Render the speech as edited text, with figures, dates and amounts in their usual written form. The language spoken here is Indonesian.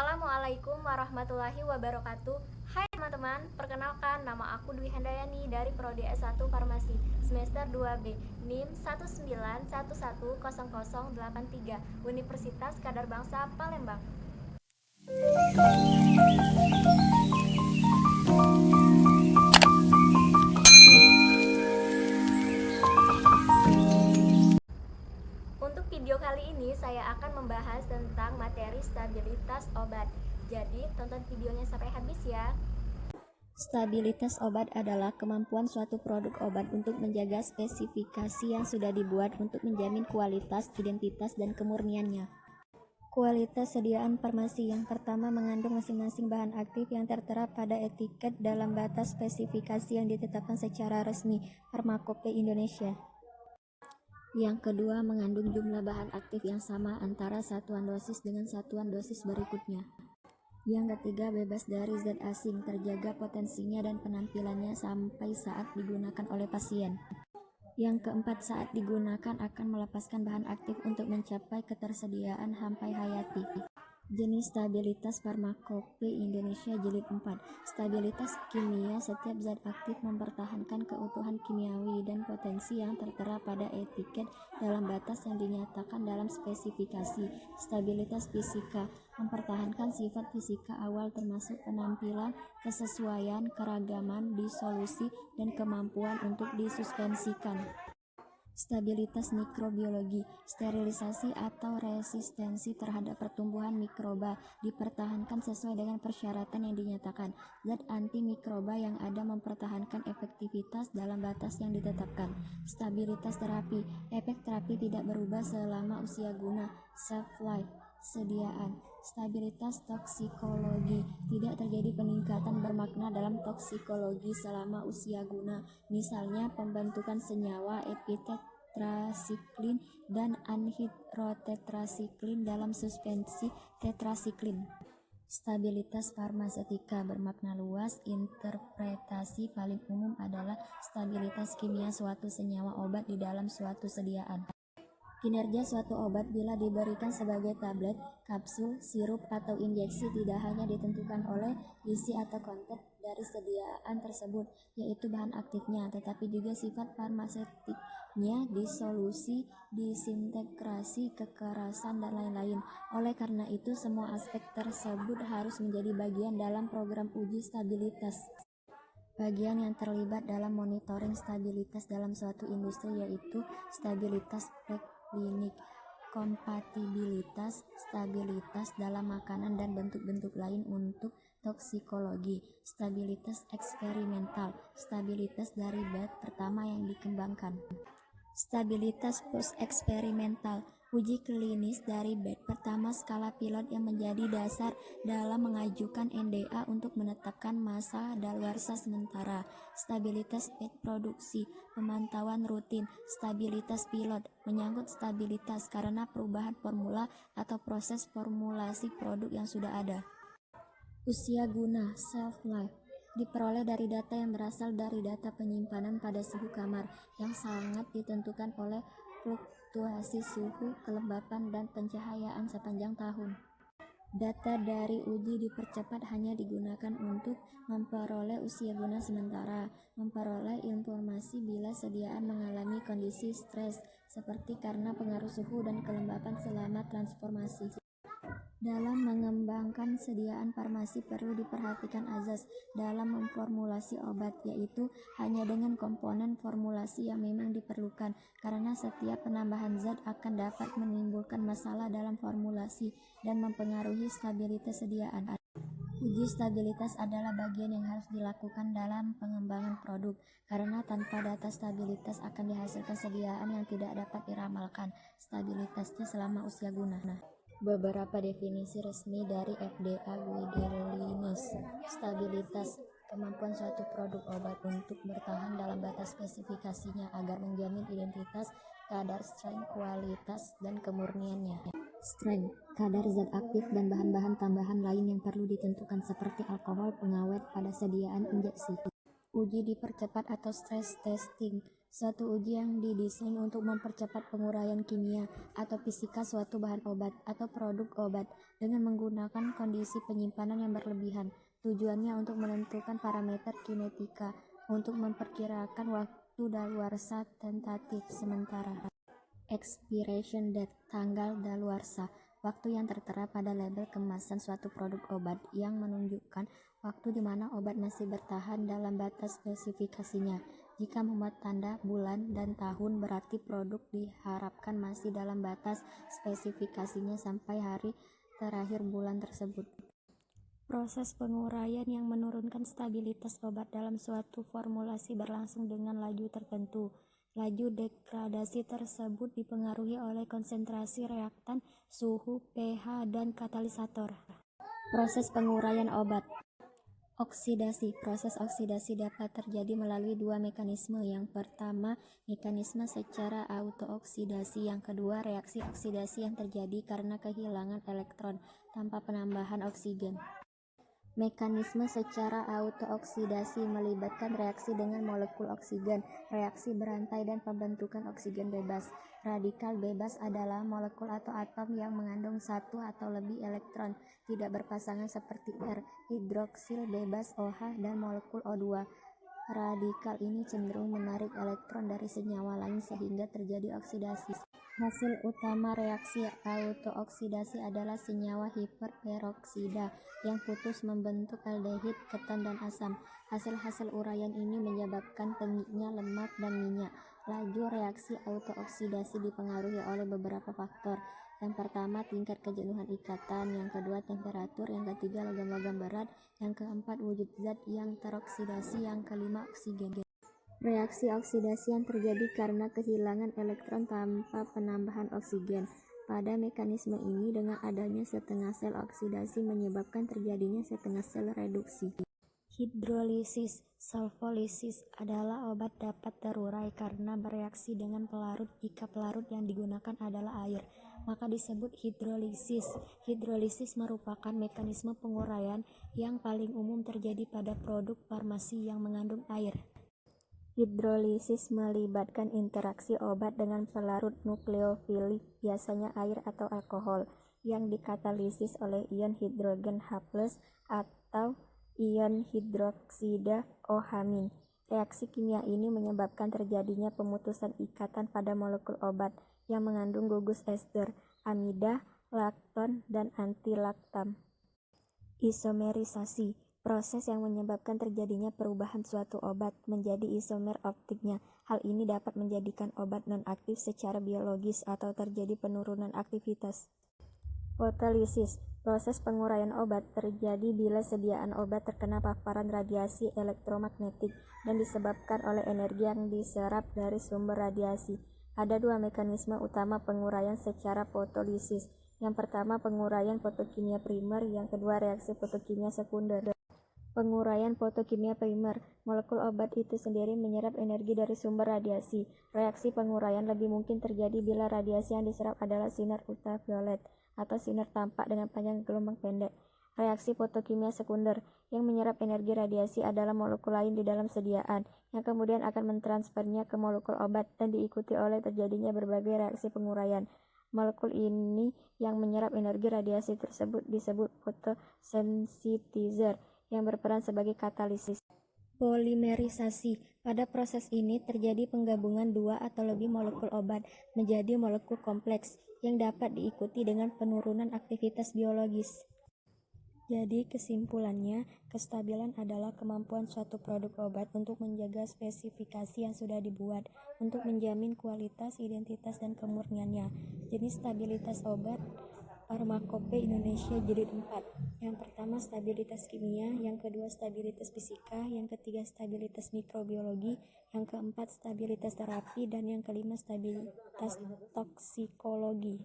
Assalamualaikum warahmatullahi wabarakatuh. Hai teman-teman, perkenalkan nama aku Dwi Handayani dari Prodi S1 Farmasi semester 2B NIM 191100083 Universitas Kadar Bangsa Palembang. Untuk video kali ini saya akan membahas tentang materi stabilitas obat. Jadi tonton videonya sampai habis ya. Stabilitas obat adalah kemampuan suatu produk obat untuk menjaga spesifikasi yang sudah dibuat untuk menjamin kualitas, identitas, dan kemurniannya. Kualitas sediaan farmasi yang pertama mengandung masing-masing bahan aktif yang tertera pada etiket dalam batas spesifikasi yang ditetapkan secara resmi Farmakope Indonesia. Yang kedua mengandung jumlah bahan aktif yang sama antara satuan dosis dengan satuan dosis berikutnya. Yang ketiga bebas dari zat asing, terjaga potensinya dan penampilannya sampai saat digunakan oleh pasien. Yang keempat saat digunakan akan melepaskan bahan aktif untuk mencapai ketersediaan sampai hayati. Jenis stabilitas Farmakope Indonesia Jilid 4. Stabilitas kimia, setiap zat aktif mempertahankan keutuhan kimiawi dan potensi yang tertera pada etiket dalam batas yang dinyatakan dalam spesifikasi. Stabilitas fisika, mempertahankan sifat fisika awal termasuk penampilan, kesesuaian, keragaman, disolusi, dan kemampuan untuk disuspensikan. Stabilitas mikrobiologi, sterilisasi atau resistensi terhadap pertumbuhan mikroba dipertahankan sesuai dengan persyaratan yang dinyatakan. Zat antimikroba yang ada mempertahankan efektivitas dalam batas yang ditetapkan. Stabilitas terapi, efek terapi tidak berubah selama usia guna, shelf life, sediaan. Stabilitas toksikologi, tidak terjadi peningkatan bermakna dalam toksikologi selama usia guna, misalnya pembentukan senyawa epitetrasiklin dan anhidrotetrasiklin dalam suspensi tetrasiklin. Stabilitas farmaseutika bermakna luas, interpretasi paling umum adalah stabilitas kimia suatu senyawa obat di dalam suatu sediaan. Kinerja suatu obat bila diberikan sebagai tablet, kapsul, sirup, atau injeksi tidak hanya ditentukan oleh isi atau konten dari sediaan tersebut, yaitu bahan aktifnya, tetapi juga sifat farmaseutiknya, disolusi, disintegrasi, kekerasan, dan lain-lain. Oleh karena itu, semua aspek tersebut harus menjadi bagian dalam program uji stabilitas. Bagian yang terlibat dalam monitoring stabilitas dalam suatu industri yaitu stabilitas preklinik, kompatibilitas, stabilitas dalam makanan dan bentuk-bentuk lain untuk toksikologi, stabilitas eksperimental, stabilitas dari bat pertama yang dikembangkan. Stabilitas post-eksperimental, uji klinis dari bat pertama skala pilot yang menjadi dasar dalam mengajukan NDA untuk menetapkan masa daluarsa sementara. Stabilitas bat produksi, pemantauan rutin. Stabilitas pilot, menyangkut stabilitas karena perubahan formula atau proses formulasi produk yang sudah ada. Usia guna, shelf life, diperoleh dari data yang berasal dari data penyimpanan pada suhu kamar yang sangat ditentukan oleh fluktuasi suhu, kelembapan, dan pencahayaan sepanjang tahun. Data dari uji dipercepat hanya digunakan untuk memperoleh usia guna sementara, memperoleh informasi bila sediaan mengalami kondisi stres seperti karena pengaruh suhu dan kelembapan selama transformasi. Dalam mengembangkan sediaan farmasi perlu diperhatikan azas dalam memformulasi obat, yaitu hanya dengan komponen formulasi yang memang diperlukan, karena setiap penambahan zat akan dapat menimbulkan masalah dalam formulasi dan mempengaruhi stabilitas sediaan. Uji stabilitas adalah bagian yang harus dilakukan dalam pengembangan produk, karena tanpa data stabilitas akan dihasilkan sediaan yang tidak dapat diramalkan stabilitasnya selama usia guna. Beberapa definisi resmi dari FDA Guidelines. Stabilitas, kemampuan suatu produk obat untuk bertahan dalam batas spesifikasinya agar menjamin identitas, kadar strength, kualitas, dan kemurniannya. Strength, kadar zat aktif dan bahan-bahan tambahan lain yang perlu ditentukan seperti alkohol pengawet pada sediaan injeksi. Uji dipercepat atau stress testing, Suatu uji yang didesain untuk mempercepat penguraian kimia atau fisika suatu bahan obat atau produk obat dengan menggunakan kondisi penyimpanan yang berlebihan. Tujuannya untuk menentukan parameter kinetika untuk memperkirakan waktu daluarsa tentatif sementara. Expiration date, tanggal daluarsa, waktu yang tertera pada label kemasan suatu produk obat yang menunjukkan waktu di mana obat masih bertahan dalam batas spesifikasinya. Jika memuat tanda bulan dan tahun, berarti produk diharapkan masih dalam batas spesifikasinya sampai hari terakhir bulan tersebut. Proses penguraian yang menurunkan stabilitas obat dalam suatu formulasi berlangsung dengan laju tertentu. Laju degradasi tersebut dipengaruhi oleh konsentrasi reaktan, suhu, pH, dan katalisator. Proses penguraian obat. Oksidasi. Proses oksidasi dapat terjadi melalui dua mekanisme. Yang pertama, mekanisme secara autooksidasi. Yang kedua, reaksi oksidasi yang terjadi karena kehilangan elektron tanpa penambahan oksigen. Mekanisme secara autooksidasi melibatkan reaksi dengan molekul oksigen, reaksi berantai, dan pembentukan oksigen bebas. Radikal bebas adalah molekul atau atom yang mengandung satu atau lebih elektron, tidak berpasangan seperti R, hidroksil bebas OH, dan molekul O2. Radikal ini cenderung menarik elektron dari senyawa lain sehingga terjadi oksidasi. Hasil utama reaksi autooksidasi adalah senyawa hiperperoksida yang putus membentuk aldehid, ketan, dan asam. Hasil-hasil uraian ini menyebabkan tengiknya lemak dan minyak. Laju reaksi autooksidasi dipengaruhi oleh beberapa faktor. Yang pertama, tingkat kejenuhan ikatan. Yang kedua, temperatur. Yang ketiga, logam-logam berat. Yang keempat, wujud zat yang teroksidasi. Yang kelima, oksigen. Reaksi oksidasi yang terjadi karena kehilangan elektron tanpa penambahan oksigen. Pada mekanisme ini, dengan adanya setengah sel oksidasi menyebabkan terjadinya setengah sel reduksi. Hidrolisis, solvolisis adalah obat dapat terurai karena bereaksi dengan pelarut. Jika pelarut yang digunakan adalah air, maka disebut hidrolisis. Hidrolisis merupakan mekanisme penguraian yang paling umum terjadi pada produk farmasi yang mengandung air. Hidrolisis melibatkan interaksi obat dengan pelarut nukleofilik, biasanya air atau alkohol, yang dikatalisis oleh ion hidrogen H+ atau ion hidroksida OH-. Reaksi kimia ini menyebabkan terjadinya pemutusan ikatan pada molekul obat yang mengandung gugus ester, amida, lakton, dan antilaktam. Isomerisasi, proses yang menyebabkan terjadinya perubahan suatu obat menjadi isomer optiknya. Hal ini dapat menjadikan obat non-aktif secara biologis atau terjadi penurunan aktivitas. Fotolisis, proses penguraian obat terjadi bila sediaan obat terkena paparan radiasi elektromagnetik dan disebabkan oleh energi yang diserap dari sumber radiasi. Ada dua mekanisme utama penguraian secara fotolisis. Yang pertama, penguraian fotokimia primer. Yang kedua, reaksi fotokimia sekunder. Penguraian fotokimia primer, molekul obat itu sendiri menyerap energi dari sumber radiasi. Reaksi penguraian lebih mungkin terjadi bila radiasi yang diserap adalah sinar ultraviolet atau sinar tampak dengan panjang gelombang pendek. Reaksi fotokimia sekunder, yang menyerap energi radiasi adalah molekul lain di dalam sediaan, yang kemudian akan mentransfernya ke molekul obat dan diikuti oleh terjadinya berbagai reaksi penguraian. Molekul ini yang menyerap energi radiasi tersebut disebut photosynthesizer, yang berperan sebagai katalisis. Polimerisasi. Pada proses ini terjadi penggabungan dua atau lebih molekul obat menjadi molekul kompleks yang dapat diikuti dengan penurunan aktivitas biologis. Jadi kesimpulannya, kestabilan adalah kemampuan suatu produk obat untuk menjaga spesifikasi yang sudah dibuat untuk menjamin kualitas, identitas, dan kemurniannya. Jenis stabilitas obat Farmakope Indonesia Jilid 4. Yang pertama, stabilitas kimia. Yang kedua, stabilitas fisika. Yang ketiga, stabilitas mikrobiologi. Yang keempat, stabilitas terapi. Dan yang kelima, stabilitas toksikologi.